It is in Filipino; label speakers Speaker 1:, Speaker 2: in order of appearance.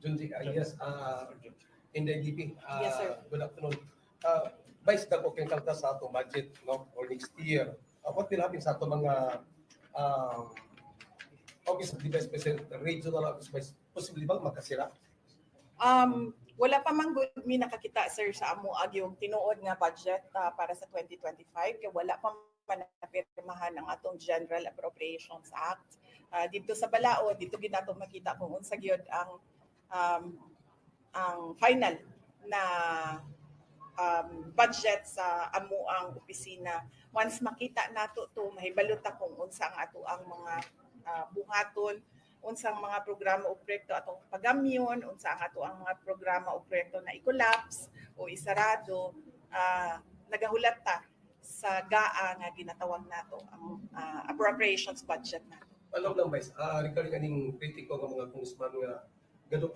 Speaker 1: Junji, yes, in the DP.
Speaker 2: Yes, sir.
Speaker 1: Good afternoon. Vice, dako kang kalta sa ato budget, no, for next year. What will happen sa ato mga office of the Vice President, regional office vice, possibly bang makasira?
Speaker 2: Wala pa man good mi nakakita sir sa amo yung tinuod nga budget para sa 2025 kay wala pa man napirmahan ang atong General Appropriations Act. Dito sa Balao, dito gid nato makita kung unsa gyud ang final na budget sa amo ang opisina. Once makita nato to mahibalo ta kung unsa ang ato ang mga buhaton, unsang mga programa o proyekto atong pagamyon, unsa ang ato ang mga programa o proyekto na i-collapse o isarado, nagahulat ta sa GAA nga ginatawag nato ang appropriations budget nato.
Speaker 1: Alam lang, Vice, regarding kaning kritiko ng mga congressman nga gadot